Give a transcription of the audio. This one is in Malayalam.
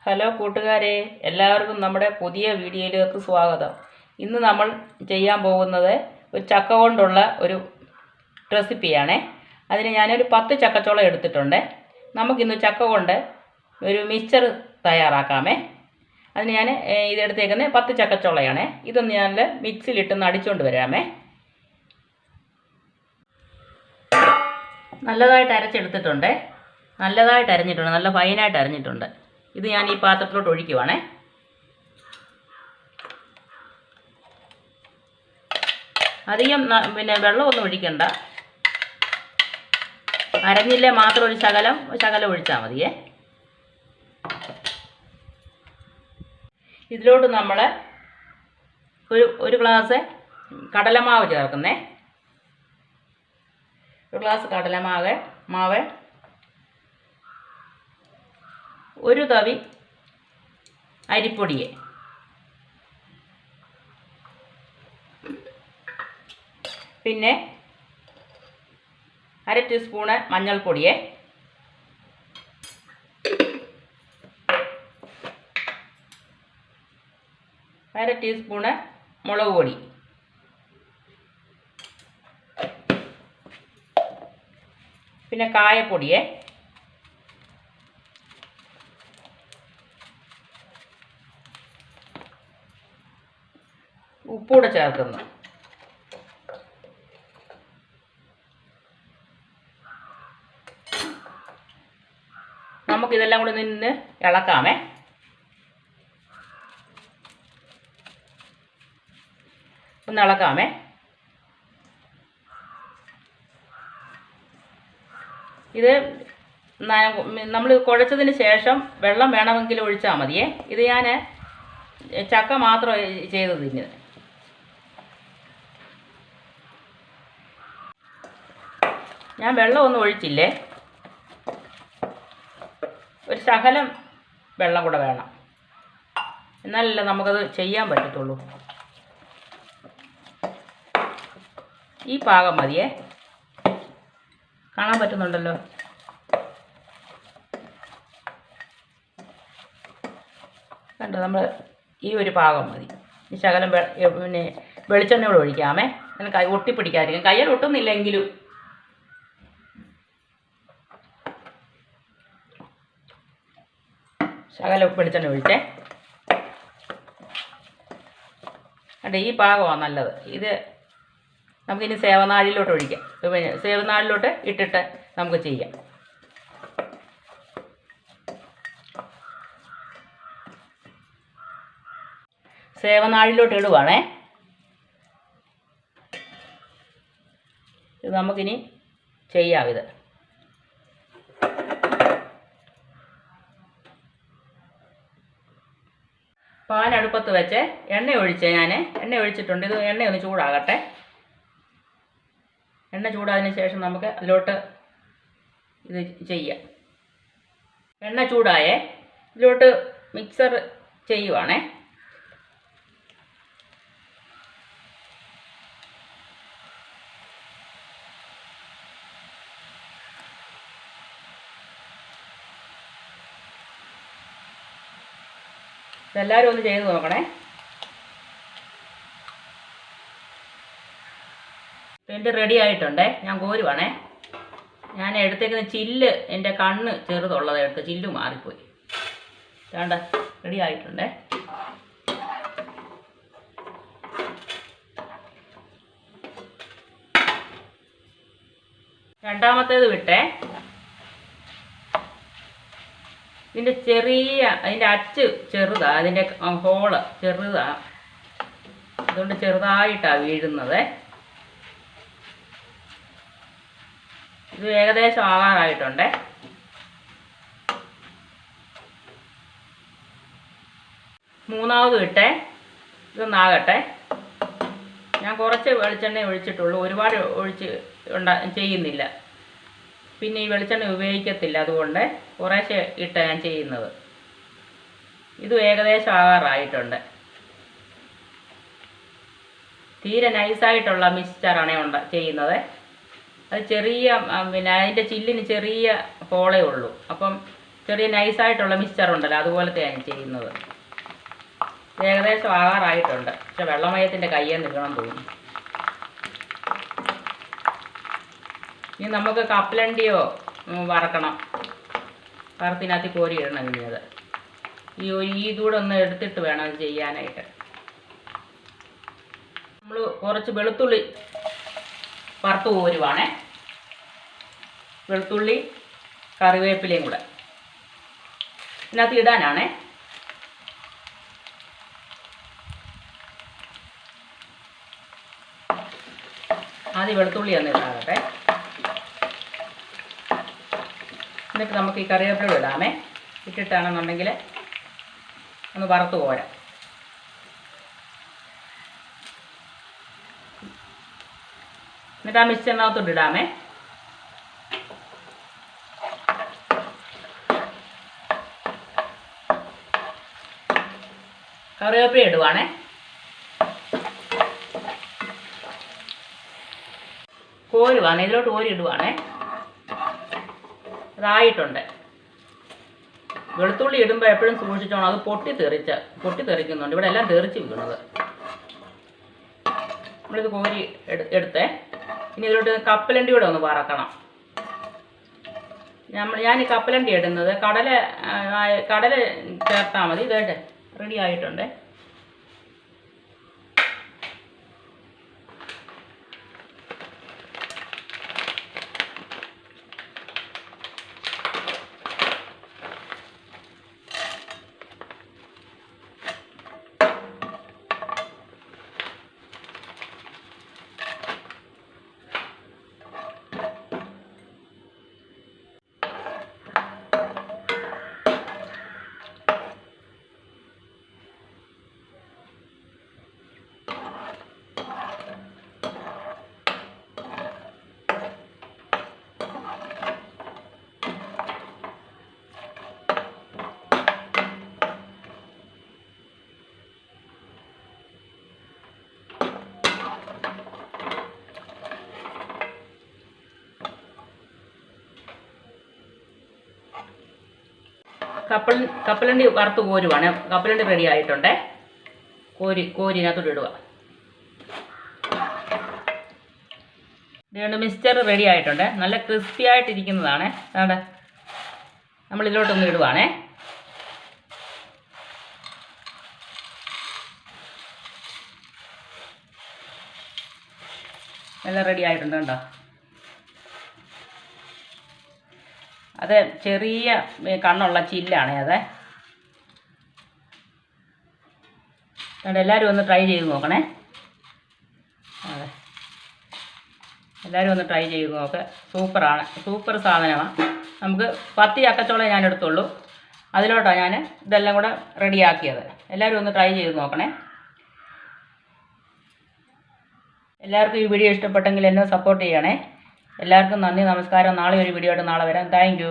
ഹലോ കൂട്ടുകാരെ, എല്ലാവർക്കും നമ്മുടെ പുതിയ വീഡിയോയിലേക്ക് സ്വാഗതം. ഇന്ന് നമ്മൾ ചെയ്യാൻ പോകുന്നത് ഒരു ചക്ക കൊണ്ടുള്ള ഒരു റെസിപ്പിയാണ്. അതിന് ഞാനൊരു 10 ചക്കച്ചോള എടുത്തിട്ടുണ്ട്. നമുക്കിന്ന് ചക്ക കൊണ്ട് ഒരു മിക്സ്ചർ തയ്യാറാക്കാമേ. അതിന് ഞാൻ ഇതെടുത്തേക്കുന്നത് 10 ചക്കച്ചോളയാണ്. ഇതൊന്ന് ഞാൻ മിക്സിയിലിട്ടൊന്ന് അടിച്ചുകൊണ്ട് വരാമേ. നല്ലതായിട്ട് അരച്ചെടുത്തിട്ടുണ്ട്. നല്ലതായിട്ട് അരിഞ്ഞിട്ടുണ്ട്, നല്ല ഫൈനായിട്ട് അരിഞ്ഞിട്ടുണ്ട്. ഇത് ഞാൻ ഈ പാത്രത്തിലോട്ട് ഒഴിക്കുവാണേ. അധികം വെള്ളമൊന്നും ഒഴിക്കണ്ട. അരഞ്ഞില്ലേ മാത്രം ഒരു ശകലം ഒഴിച്ചാൽ മതിയേ. ഇതിലോട്ട് നമ്മൾ ഒരു ഗ്ലാസ് കടലമാവ് ചേർക്കുന്നേ. ഒരു ഗ്ലാസ് കടലമാവ്, ഒരു തവി അരിപ്പൊടിയെ, പിന്നെ 1/2 ടീസ്പൂണ് മഞ്ഞൾപ്പൊടിയെ, 1/2 ടീസ്പൂണ് മുളക് പൊടി, പിന്നെ കായപ്പൊടിയെ, ഉപ്പൂടെ ചേർക്കുന്നു. നമുക്കിതെല്ലാം കൂടി നിന്ന് ഇളക്കാമേ. ഒന്ന് ഇളക്കാമേ. ഇത് നമ്മൾ കുഴച്ചതിന് ശേഷം വെള്ളം വേണമെങ്കിൽ ഒഴിച്ചാൽ മതിയേ. ഇത് ഞാൻ ചക്ക മാത്രം ചെയ്തത്. ഇങ്ങനെ ഞാൻ വെള്ളമൊന്നും ഒഴിച്ചില്ലേ. ഒരു ശകലം വെള്ളം കൂടെ വേണം, എന്നാലല്ലേ നമുക്കത് ചെയ്യാൻ പറ്റത്തുള്ളൂ. ഈ പാകം മതിയേ. കാണാൻ പറ്റുന്നുണ്ടല്ലോ. കണ്ടോ, നമ്മൾ ഈ ഒരു പാകം മതി. ഈ ശകലം വെളിച്ചെണ്ണ കൂടെ ഒഴിക്കാമേ. അങ്ങനെ കൈ ഒട്ടിപ്പിടിക്കാതിരിക്കും. കയ്യിൽ ഒട്ടുന്നില്ലെങ്കിലും ശകലം വെളിച്ചെണ്ണ ഒഴിച്ചേ. അതെ, ഈ പാകമാണ് നല്ലത്. ഇത് നമുക്കിനി സേവനാഴിയിലോട്ട് ഒഴിക്കാം. സേവനാഴിയിലോട്ട് ഇട്ടിട്ട് നമുക്ക് ചെയ്യാം. സേവനാഴിയിലോട്ട് ഇടുവാണേ. ഇത് നമുക്കിനി ചെയ്യാം. ഇത് പാൻ അടുപ്പത്ത് വെച്ച് എണ്ണ ഒഴിച്ച് എണ്ണ ഒഴിച്ചിട്ടുണ്ട്. ഇത് എണ്ണ ഒന്ന് ചൂടാകട്ടെ. എണ്ണ ചൂടായതിന് ശേഷം നമുക്ക് അതിലോട്ട് ഇത് ചെയ്യാം. എണ്ണ ചൂടായേ, ഇതിലോട്ട് മിക്സർ ചെയ്യുവാണേ. ഇതെല്ലാവരും ഒന്ന് ചെയ്ത് നോക്കണേ. എൻ്റെ റെഡി ആയിട്ടുണ്ടേ. ഞാൻ കോരുവാണേ. ഞാൻ എടുത്തേക്കുന്ന ചില്ല്, എൻ്റെ കണ്ണ് ചെറുതുള്ളത് എടുത്ത് ചില്ല് മാറിപ്പോയി. വേണ്ട, റെഡി ആയിട്ടുണ്ടേ. രണ്ടാമത്തേത് വിട്ടേ. അതിൻ്റെ അച്ച് ചെറുതാ, അതിൻ്റെ ഹോള് ചെറുതാ, അതുകൊണ്ട് ചെറുതായിട്ടാണ് വീഴുന്നത്. ഇത് ഏകദേശം ആകാറായിട്ടുണ്ടേ. മൂന്നാമത് വിട്ടേ. ഇതൊന്നാകട്ടെ. ഞാൻ കുറച്ച് വെളിച്ചെണ്ണ ഒഴിച്ചിട്ടുള്ളൂ, ഒരുപാട് ചെയ്യുന്നില്ല. പിന്നെ ഈ വെളിച്ചെണ്ണ ഉപയോഗിക്കത്തില്ല, അതുകൊണ്ട് കുറേശ്ശെ ഇട്ട് ഞാൻ ചെയ്യുന്നത്. ഇത് ഏകദേശം ആകാറായിട്ടുണ്ട്. തീരെ നൈസായിട്ടുള്ള മിക്സ്ചറാണ് ചെയ്യുന്നത്. അത് ചെറിയ അതിൻ്റെ ചില്ലിന് ചെറിയ ഹോളേ ഉള്ളൂ. അപ്പം ചെറിയ നൈസായിട്ടുള്ള മിക്സ്ചറുണ്ടല്ലോ അതുപോലത്തെയാണ് ചെയ്യുന്നത്. ഏകദേശം ആകാറായിട്ടുണ്ട്. പക്ഷെ വെള്ളമയത്തിൻ്റെ കയ്യിൽ നിൽക്കണം തോന്നുന്നു. ഇനി നമുക്ക് കപ്പലണ്ടിയോ വറക്കണം. വറുത്തിനകത്ത് കോരി ഇടണം. ഇനി അത് ഇതൂടെ ഒന്ന് എടുത്തിട്ട് വേണം അത് ചെയ്യാനായിട്ട്. നമ്മൾ കുറച്ച് വെളുത്തുള്ളി വറുത്ത് കോരുവാണേ. വെളുത്തുള്ളി കറിവേപ്പിലയും കൂടെ ഇതിനകത്ത് ഇടാനാണേ. ആദ്യം വെളുത്തുള്ളി ഒന്ന് ഇടാകട്ടെ. എന്നിട്ട് നമുക്ക് ഈ കറിവേപ്പില ഇടാമേ. ഇട്ടിട്ടാണെന്നുണ്ടെങ്കിൽ ഒന്ന് വറുത്ത് കോരാം. എന്നിട്ട് ആ മിക്സ്ചറിനകത്തോട്ട് ഇടാമേ. കറിവേപ്പില ഇടുവാണേ. കോരുവാണ്, ഇതിലോട്ട് കോരി ഇടുവാണേ. അതായിട്ടുണ്ട്. വെളുത്തുള്ളി ഇടുമ്പോൾ എപ്പോഴും സൂക്ഷിച്ചോണം, അത് പൊട്ടിത്തെറിക്കുന്നുണ്ട്. ഇവിടെ എല്ലാം തെറിച്ച് വീണത്. നമ്മളിത് കോരി എടുത്തേ. ഇനി ഇതിലോട്ട് കപ്പലണ്ടി കൂടെ ഒന്ന് വറക്കണം. ഞാൻ ഈ കപ്പലണ്ടി ഇടുന്നത് കടല ചേർത്താൽ മതി. ഇതേട്ടെ റെഡി ആയിട്ടുണ്ട്. കപ്പലണ്ടി വറുത്ത് കോരുവാണ്. കപ്പലണ്ടി റെഡി ആയിട്ടുണ്ടേ. കോരിനകത്തോട്ട് ഇടുക. ഇതുകൊണ്ട് മിക്സ്ചർ റെഡി ആയിട്ടുണ്ട്. നല്ല ക്രിസ്പി ആയിട്ടിരിക്കുന്നതാണ്. അതാണ് നമ്മൾ ഇതിലോട്ടൊന്ന് ഇടുവാണേ. എല്ലാം റെഡി ആയിട്ടുണ്ട് കേട്ടോ. അത് ചെറിയ കണ്ണുള്ള ചില്ലാണ് അത്. അതുകൊണ്ട് എല്ലാവരും ഒന്ന് ട്രൈ ചെയ്ത് നോക്കണേ. അതെ, എല്ലാവരും ഒന്ന് ട്രൈ ചെയ്ത് നോക്ക്. സൂപ്പറാണ്, സൂപ്പർ സാധനമാണ്. നമുക്ക് 10 ചക്കച്ചോളെ ഞാൻ എടുത്തുള്ളൂ. അതിലോട്ടാണ് ഞാൻ ഇതെല്ലാം കൂടെ റെഡിയാക്കിയത്. എല്ലാവരും ഒന്ന് ട്രൈ ചെയ്ത് നോക്കണേ. എല്ലാവർക്കും ഈ വീഡിയോ ഇഷ്ടപ്പെട്ടെങ്കിൽ എന്നെ സപ്പോർട്ട് ചെയ്യണേ. എല്ലാവർക്കും നന്ദി, നമസ്കാരം. നാളെ ഒരു വീഡിയോ ആയിട്ട് നാളെ വരാം. Thank you.